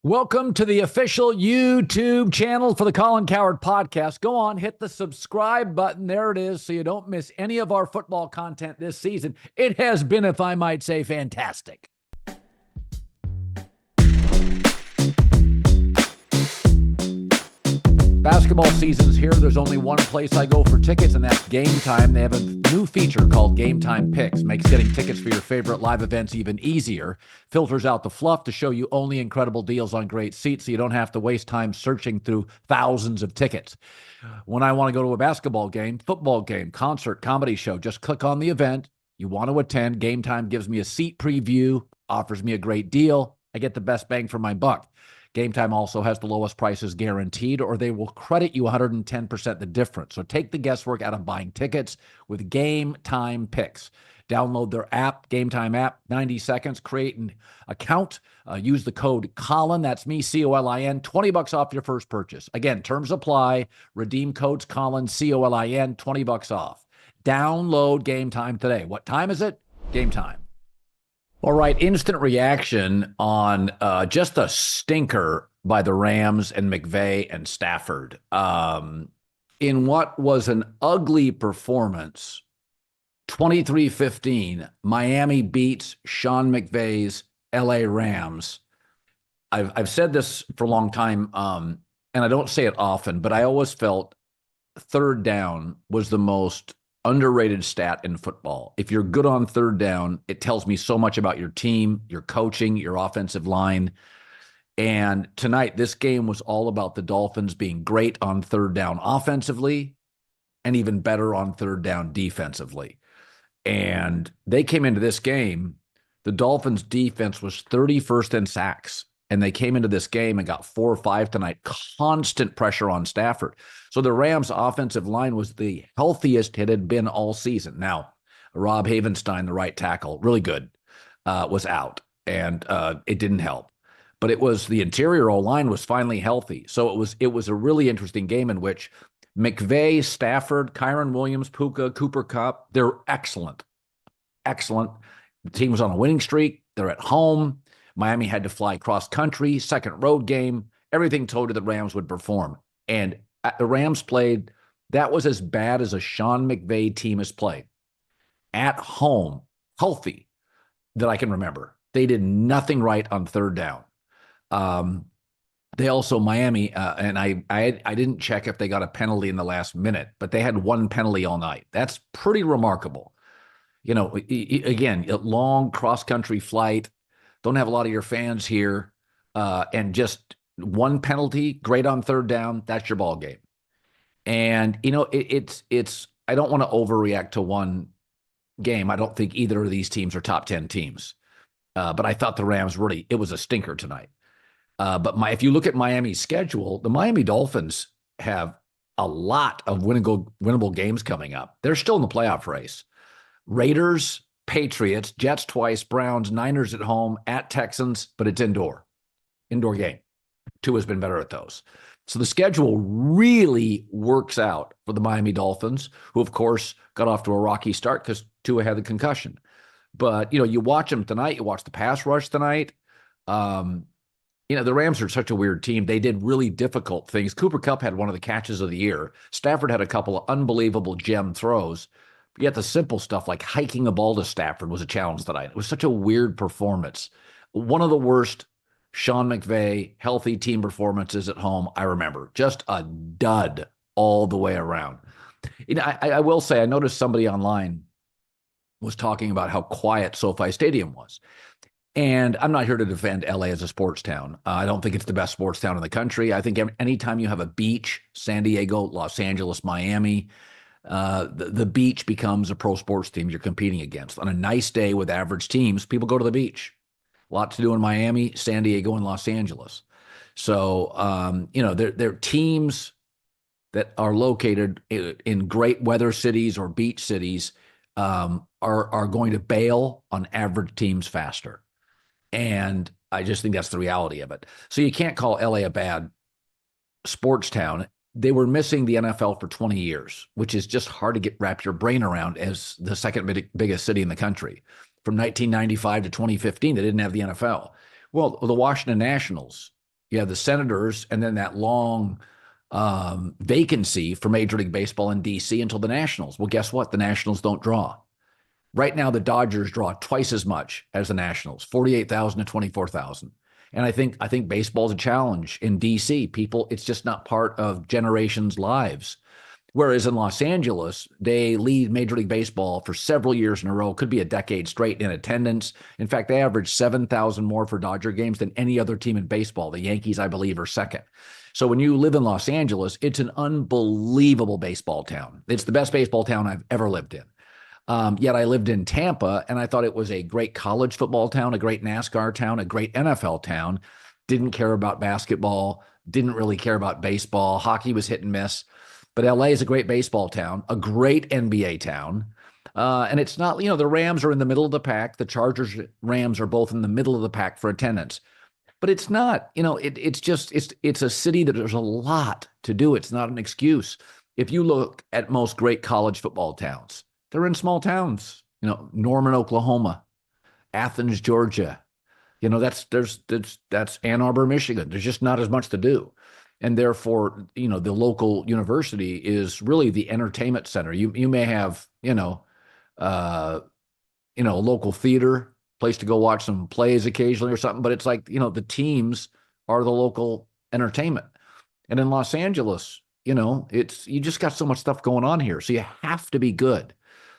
Welcome to the official YouTube channel for the Colin Cowherd podcast. Go on, hit the subscribe button. There it is, so you don't miss any of our football content this season. It has been, if I might say, fantastic. Basketball season's here. There's only one place I go for tickets, and that's GameTime. They have a new feature called GameTime Picks. Makes getting tickets for your favorite live events even easier. Filters out the fluff to show you only incredible deals on great seats, so you don't have to waste time searching through thousands of tickets. When I want to go to a basketball game, football game, concert, comedy show, just click on the event you want to attend. GameTime gives me a seat preview, offers me a great deal. I get the best bang for my buck. GameTime also has the lowest prices guaranteed, or they will credit you 110% the difference. So take the guesswork out of buying tickets with GameTime Picks. Download their app, GameTime app, 90 seconds, create an account, use the code Colin, that's me, C-O-L-I-N, $20 off your first purchase. Again, terms apply, redeem codes Colin, C-O-L-I-N, $20 off. Download GameTime today. What time is it? GameTime. All right, instant reaction on just a stinker by the Rams and McVay and Stafford. In what was an ugly performance, 23-15, Miami beats Sean McVay's LA Rams. I've said this for a long time, and I don't say it often, but I always felt third down was the most underrated stat in football. If you're good on third down, it tells me so much about your team, your coaching, your offensive line. And tonight, this game was all about the Dolphins being great on third down offensively and even better on third down defensively. And they came into this game, the Dolphins defense was 31st in sacks. And they came into this game and got 4 or 5 tonight, constant pressure on Stafford. So the Rams' offensive line was the healthiest it had been all season. Now, Rob Havenstein, the right tackle, really good, was out, and it didn't help. But it was the interior O-line was finally healthy. So it was a really interesting game in which McVay, Stafford, Kyron Williams, Puka, Cooper Kupp, they're excellent. Excellent. The team was on a winning streak. They're at home. Miami had to fly cross-country, second road game. Everything told you the Rams would perform. And the Rams played, that was as bad as a Sean McVay team has played. At home, healthy, that I can remember. They did nothing right on third down. They also, Miami, and I didn't check if they got a penalty in the last minute, but they had one penalty all night. That's pretty remarkable. You know, again, a long cross-country flight. Don't have a lot of your fans here, and just one penalty, great on third down, that's your ball game. And, you know, it's I don't want to overreact to one game. I don't think either of these teams are top 10 teams. But I thought the Rams really, it was a stinker tonight. But if you look at Miami's schedule, the Miami Dolphins have a lot of winnable games coming up. They're still in the playoff race. Raiders, Patriots, Jets twice, Browns, Niners at home, at Texans, but it's indoor game. Tua has been better at those. So the schedule really works out for the Miami Dolphins, who, of course, got off to a rocky start because Tua had the concussion. But, you know, you watch them tonight, you watch the pass rush tonight. You know, the Rams are such a weird team. They did really difficult things. Cooper Kupp had one of the catches of the year. Stafford had a couple of unbelievable gem throws. Yet the simple stuff like hiking a ball to Stafford was a challenge tonight. It was such a weird performance. One of the worst Sean McVay healthy team performances at home I remember. Just a dud all the way around. You know, I will say, I noticed somebody online was talking about how quiet SoFi Stadium was. And I'm not here to defend LA as a sports town. I don't think it's the best sports town in the country. I think anytime you have a beach, San Diego, Los Angeles, Miami, the beach becomes a pro sports team you're competing against. On a nice day with average teams, people go to the beach. A lot to do in Miami, San Diego, and Los Angeles. So, you know, they're teams that are located in great weather cities or beach cities are going to bail on average teams faster. And I just think that's the reality of it. So you can't call LA a bad sports town. They were missing the NFL for 20 years, which is just hard to wrap your brain around as the second biggest city in the country. From 1995 to 2015, they didn't have the NFL. Well, the Washington Nationals You have the Senators, and then that long vacancy for Major League Baseball in D.C. until the Nationals. Well, guess what? The Nationals don't draw. Right now, the Dodgers draw twice as much as the Nationals, 48,000 to 24,000. And I think baseball's a challenge in D.C. People, it's just not part of generations' lives. Whereas in Los Angeles, they lead Major League Baseball for several years in a row, could be a decade straight in attendance. In fact, they average 7,000 more for Dodger games than any other team in baseball. The Yankees, I believe, are second. So when you live in Los Angeles, it's an unbelievable baseball town. It's the best baseball town I've ever lived in. Yet I lived in Tampa, and I thought it was a great college football town, a great NASCAR town, a great NFL town. Didn't care about basketball, didn't really care about baseball. Hockey was hit and miss. But LA is a great baseball town, a great NBA town. And it's not, the Rams are in the middle of the pack. The Chargers, Rams are both in the middle of the pack for attendance. But it's not, it's a city that there's a lot to do. It's not an excuse. If you look at most great college football towns, they're in small towns, Norman, Oklahoma, Athens, Georgia. That's Ann Arbor, Michigan. There's just not as much to do. And therefore, the local university is really the entertainment center. You may have, a local theater, place to go watch some plays occasionally or something, but it's like, the teams are the local entertainment. And in Los Angeles, you just got so much stuff going on here. So you have to be good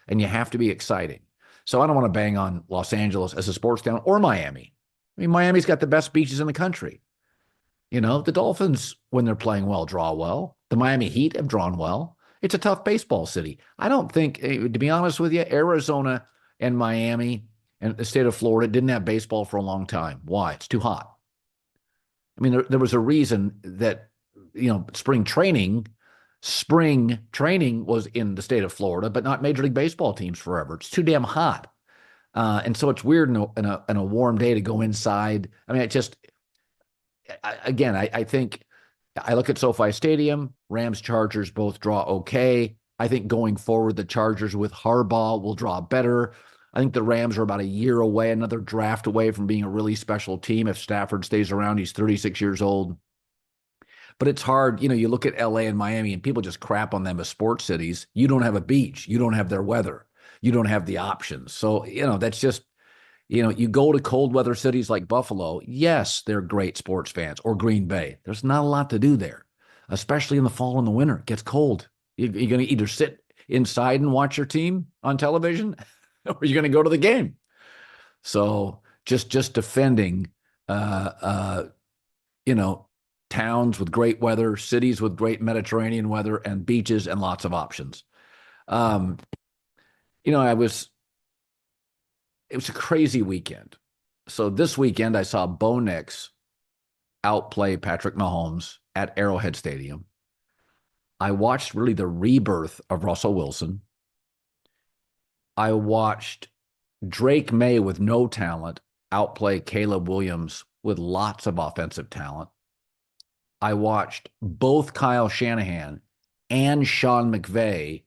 and you have to be exciting. So I don't want to bang on Los Angeles as a sports town or Miami. I mean, Miami's got the best beaches in the country. The Dolphins, when they're playing well, draw well. The Miami Heat have drawn well. It's a tough baseball city. I don't think, to be honest with you, Arizona and Miami and the state of Florida didn't have baseball for a long time. Why? It's too hot. I mean, there was a reason that, spring training was in the state of Florida, but not Major League Baseball teams forever. It's too damn hot. And so it's weird in a warm day to go inside. I mean, I think I look at SoFi Stadium, Rams, Chargers both draw okay. I think going forward, the Chargers with Harbaugh will draw better. I think the Rams are about a year away, another draft away from being a really special team. If Stafford stays around, he's 36 years old. But it's hard. You look at LA and Miami and people just crap on them as sports cities. You don't have a beach. You don't have their weather. You don't have the options. So, that's just, you go to cold weather cities like Buffalo. Yes, they're great sports fans, or Green Bay. There's not a lot to do there, especially in the fall and the winter. It gets cold. You're going to either sit inside and watch your team on television or you're going to go to the game. So just defending, towns with great weather, cities with great Mediterranean weather and beaches and lots of options. It was a crazy weekend. So this weekend, I saw Bo Nix outplay Patrick Mahomes at Arrowhead Stadium. I watched really the rebirth of Russell Wilson. I watched Drake May with no talent outplay Caleb Williams with lots of offensive talent. I watched both Kyle Shanahan and Sean McVay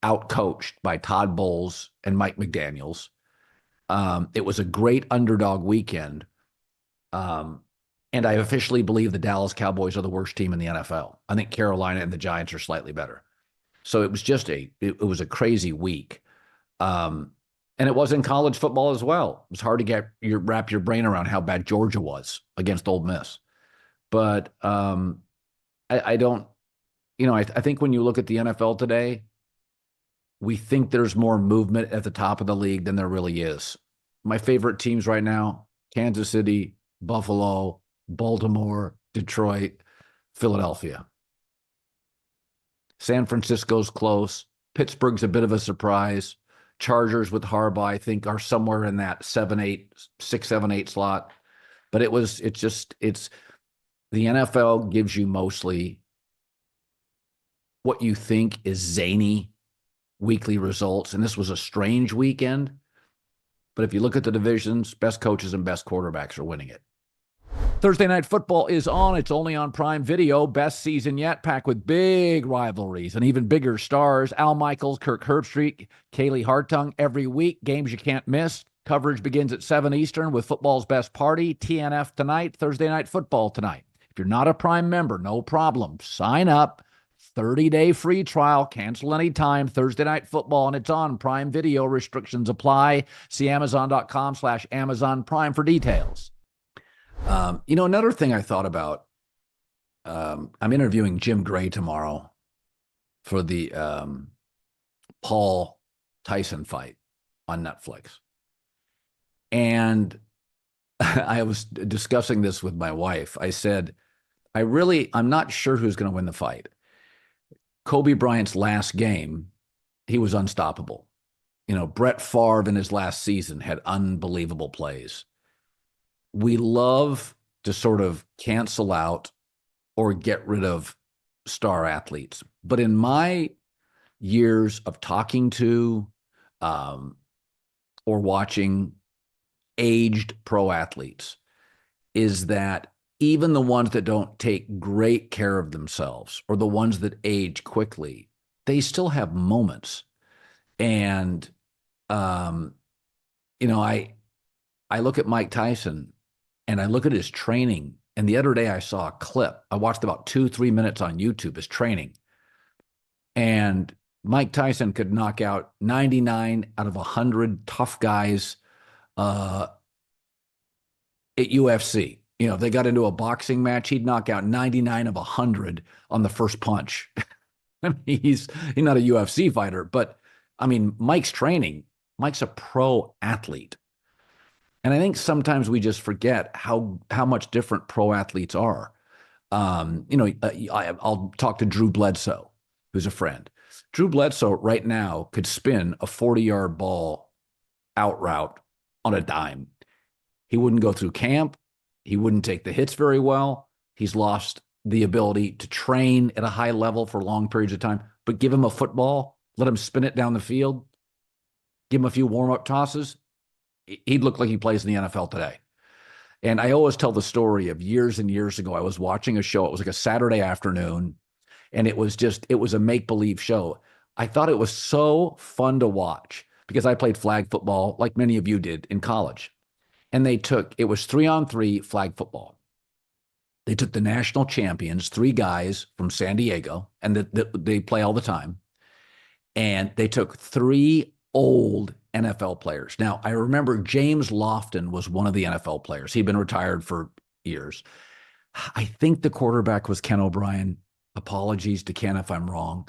outcoached by Todd Bowles and Mike McDaniels. It was a great underdog weekend. And I officially believe the Dallas Cowboys are the worst team in the NFL. I think Carolina and the Giants are slightly better. So it was just it was a crazy week. And it was in college football as well. It was hard to wrap your brain around how bad Georgia was against Ole Miss. But I don't, I think when you look at the NFL today, we think there's more movement at the top of the league than there really is. My favorite teams right now, Kansas City, Buffalo, Baltimore, Detroit, Philadelphia. San Francisco's close. Pittsburgh's a bit of a surprise. Chargers with Harbaugh, I think, are somewhere in that 6, 7, 8 slot. But it's the NFL gives you mostly what you think is zany weekly results. And this was a strange weekend. But if you look at the divisions, best coaches and best quarterbacks are winning it. Thursday Night Football is on. It's only on Prime Video. Best season yet, packed with big rivalries and even bigger stars. Al Michaels, Kirk Herbstreit, Kaylee Hartung every week. Games you can't miss. Coverage begins at 7 Eastern with football's best party, TNF tonight, Thursday Night Football tonight. If you're not a Prime member, no problem. Sign up. 30-day free trial. Cancel anytime. Thursday Night Football, and it's on Prime Video. Restrictions apply. See Amazon.com/Amazon Prime for details. Another thing I thought about, I'm interviewing Jim Gray tomorrow for the Paul Tyson fight on Netflix. And I was discussing this with my wife. I said, I'm not sure who's going to win the fight. Kobe Bryant's last game, he was unstoppable. Brett Favre in his last season had unbelievable plays. We love to sort of cancel out or get rid of star athletes. But in my years of talking to or watching aged pro athletes, is that even the ones that don't take great care of themselves or the ones that age quickly, they still have moments. And, I look at Mike Tyson and I look at his training. And the other day I saw a clip. I watched about 2-3 minutes on YouTube, his training. And Mike Tyson could knock out 99 out of 100 tough guys at UFC. If they got into a boxing match, he'd knock out 99 of 100 on the first punch. I mean, he's not a UFC fighter, but I mean, Mike's a pro athlete. And I think sometimes we just forget how much different pro athletes are. I'll talk to Drew Bledsoe, who's a friend. Drew Bledsoe right now could spin a 40-yard ball out route on a dime. He wouldn't go through camp. He wouldn't take the hits very well. He's lost the ability to train at a high level for long periods of time. But give him a football, let him spin it down the field, give him a few warm-up tosses, he'd look like he plays in the NFL today. And I always tell the story of years and years ago, I was watching a show. It was like a Saturday afternoon, and it was a make-believe show. I thought it was so fun to watch because I played flag football like many of you did in college. And it was 3-on-3 flag football. They took the national champions, 3 guys from San Diego, and they play all the time. And they took 3 old NFL players. Now, I remember James Lofton was one of the NFL players. He'd been retired for years. I think the quarterback was Ken O'Brien. Apologies to Ken if I'm wrong.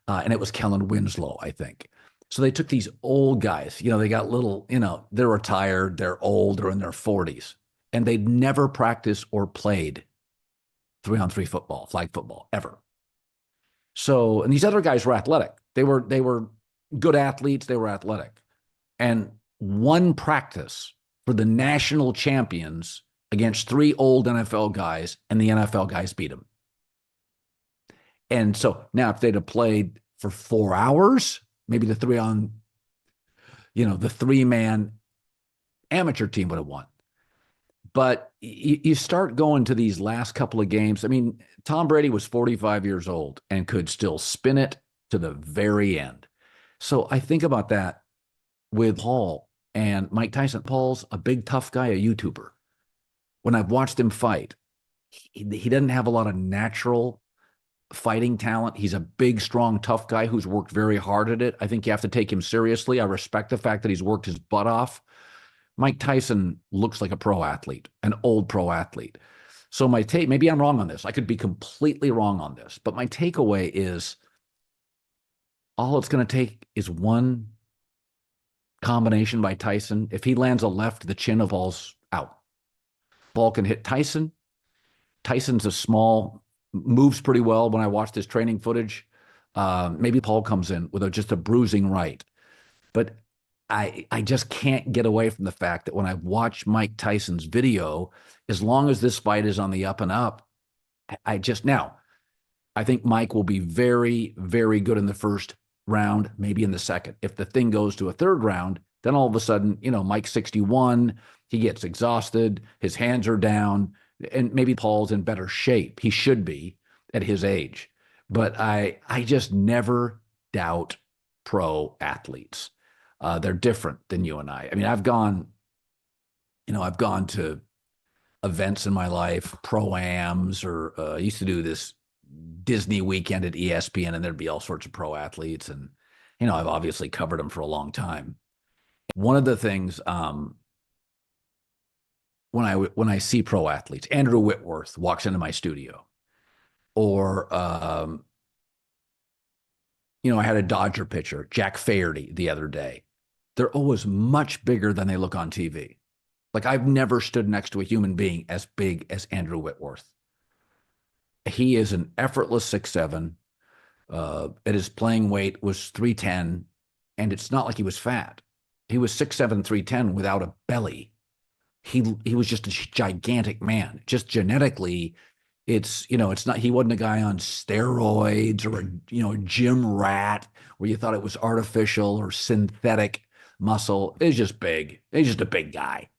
And it was Kellen Winslow, I think. So they took these old guys, they got little, they're retired, they're old, they're in their 40s, and they'd never practiced or played 3-on-3 football, flag football, ever. So, and these other guys were athletic. They were good athletes, they were athletic. And one practice for the national champions against 3 old NFL guys, and the NFL guys beat them. And so now if they'd have played for 4 hours, maybe the 3-man amateur team would have won. But you start going to these last couple of games. I mean, Tom Brady was 45 years old and could still spin it to the very end. So I think about that with Paul and Mike Tyson. Paul's a big, tough guy, a YouTuber. When I've watched him fight, he doesn't have a lot of natural fighting talent. He's a big, strong, tough guy who's worked very hard at it. I think you have to take him seriously. I respect the fact that he's worked his butt off. Mike Tyson looks like a pro athlete, an old pro athlete. So my take, maybe I'm wrong on this. I could be completely wrong on this, but my takeaway is all it's going to take is one combination by Tyson. If he lands a left, the chin of Paul's out. Ball can hit Tyson. Tyson's moves pretty well when I watched his training footage. Maybe Paul comes in with just a bruising right. But I just can't get away from the fact that when I watch Mike Tyson's video, as long as this fight is on the up and up, I think Mike will be very, very good in the first round, maybe in the second. If the thing goes to a third round, then all of a sudden, Mike's 61, he gets exhausted, his hands are down, and maybe Paul's in better shape. He should be at his age. But I just never doubt pro athletes. They're different than you and I. I mean, I've gone to events in my life, pro-ams, or I used to do this Disney weekend at ESPN, and there'd be all sorts of pro athletes. And, I've obviously covered them for a long time. One of the things when I see pro athletes, Andrew Whitworth walks into my studio, or I had a Dodger pitcher, Jack Faherty, the other day. They're always much bigger than they look on TV. Like, I've never stood next to a human being as big as Andrew Whitworth. He is an effortless 6'7". At his playing weight was 310, and it's not like he was fat. He was 6'7", 310 without a belly. He was just a gigantic man. Just genetically, it's not, he wasn't a guy on steroids or a gym rat where you thought it was artificial or synthetic muscle. It's just big. He's just a big guy.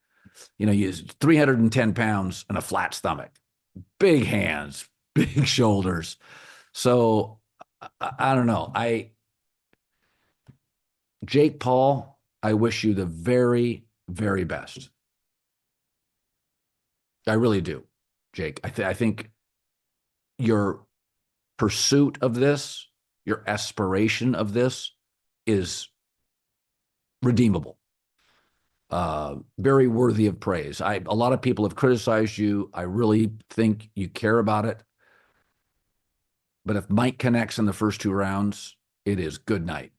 He's 310 pounds and a flat stomach, big hands, big shoulders. So I don't know. Jake Paul, I wish you the very, very best. I really do, Jake. I think your pursuit of this, your aspiration of this is redeemable. Very worthy of praise. A lot of people have criticized you. I really think you care about it. But if Mike connects in the first two rounds, it is good night.